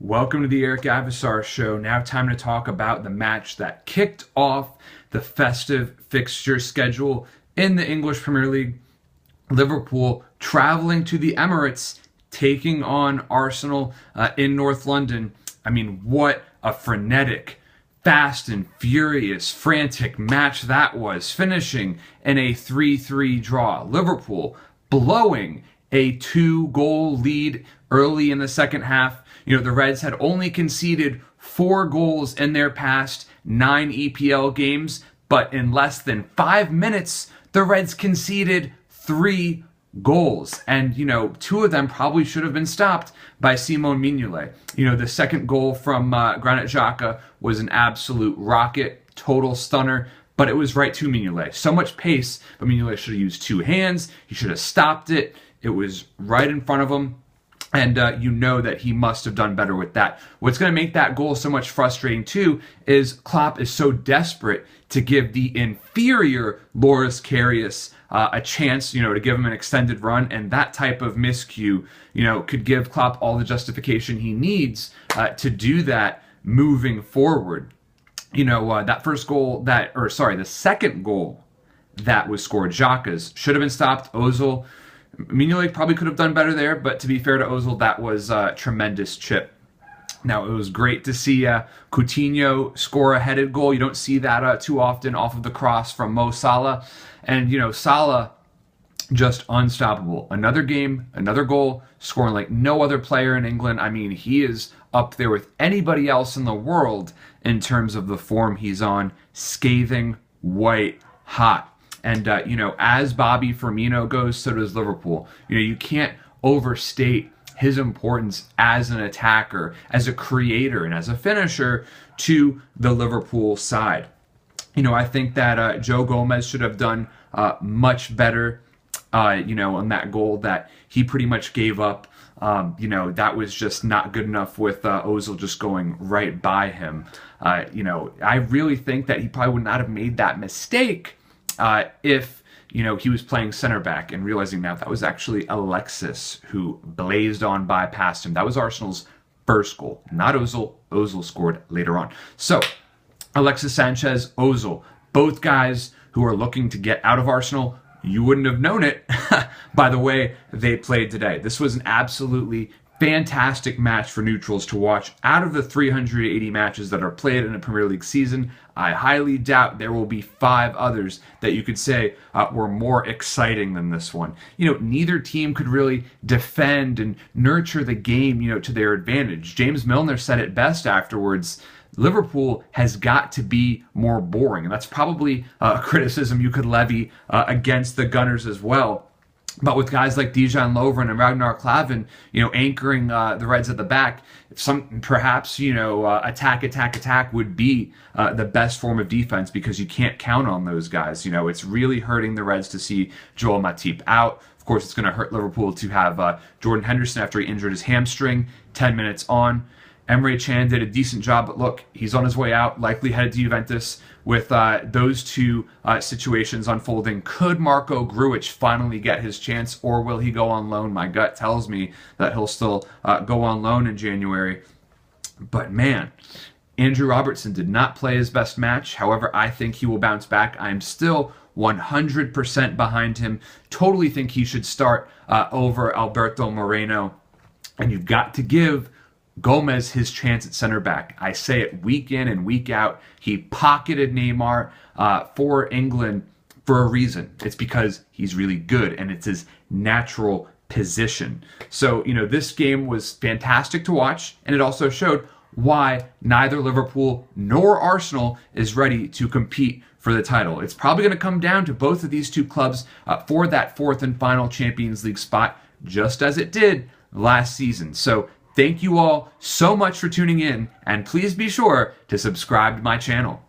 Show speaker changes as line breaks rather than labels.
Welcome to the Eric Avisar Show. Now time to talk about the match that kicked off the festive fixture schedule in the English Premier League. Liverpool traveling to the Emirates, taking on Arsenal in North London. I mean, what a frenetic, fast and furious, frantic match that was, finishing in a 3-3 draw. Liverpool blowing a 2-goal lead early in the second half. You know, the Reds had only conceded 4 goals in their past 9 EPL games, but in less than 5 minutes, the Reds conceded 3 goals. And, you know, 2 of them probably should have been stopped by Simon Mignolet. You know, the second goal from Granit Xhaka was an absolute rocket, total stunner, but it was right to Mignolet. So much pace, but Mignolet should have used 2 hands. He should have stopped it. It was right in front of him. And you know that he must have done better with that. What's going to make that goal so much frustrating, too, is Klopp is so desperate to give the inferior Loris Karius a chance, you know, to give him an extended run. And that type of miscue, you know, could give Klopp all the justification he needs to do that moving forward. You know, that first goal the second goal that was scored, Xhaka's, should have been stopped. Ozil, Mignolet probably could have done better there, but to be fair to Ozil, that was a tremendous chip. Now, it was great to see Coutinho score a headed goal. You don't see that too often off of the cross from Mo Salah. And, you know, Salah, just unstoppable. Another game, another goal, scoring like no other player in England. I mean, he is up there with anybody else in the world in terms of the form he's on. Scathing, white, hot. And, you know, as Bobby Firmino goes, so does Liverpool. You know, you can't overstate his importance as an attacker, as a creator, and as a finisher to the Liverpool side. You know, I think that Joe Gomez should have done much better, you know, on that goal that he pretty much gave up. You know, that was just not good enough with Ozil just going right by him. You know, I really think that he probably would not have made that mistake if, you know, he was playing center back and realizing now that was actually Alexis who blazed on by past him. That was Arsenal's first goal, not Ozil. Ozil scored later on. So, Alexis Sanchez, Ozil, both guys who are looking to get out of Arsenal. You wouldn't have known it by the way they played today. This was an absolutely fantastic match for neutrals to watch. Out of the 380 matches that are played in a Premier League season, I highly doubt there will be 5 others that you could say were more exciting than this one. You know, neither team could really defend and nurture the game, you know, to their advantage. James Milner said it best afterwards. Liverpool has got to be more boring, and that's probably a criticism you could levy against the Gunners as well. But with guys like Dejan Lovren and Ragnar Klavan, you know, anchoring the Reds at the back, perhaps, you know, attack would be the best form of defense because you can't count on those guys. You know, it's really hurting the Reds to see Joel Matip out. Of course, it's going to hurt Liverpool to have Jordan Henderson after he injured his hamstring 10 minutes on. Emre Can did a decent job, but look, he's on his way out, likely headed to Juventus. With those two situations unfolding, could Marco Grujic finally get his chance, or will he go on loan? My gut tells me that he'll still go on loan in January. But man, Andrew Robertson did not play his best match. However, I think he will bounce back. I'm still 100% behind him. Totally think he should start over Alberto Moreno. And you've got to give Gomez his chance at center back. I say it week in and week out. He pocketed Neymar for England for a reason. It's because he's really good and it's his natural position. So, you know, this game was fantastic to watch, and it also showed why neither Liverpool nor Arsenal is ready to compete for the title. It's probably going to come down to both of these two clubs for that 4th and final Champions League spot, just as it did last season. So, thank you all so much for tuning in, and please be sure to subscribe to my channel.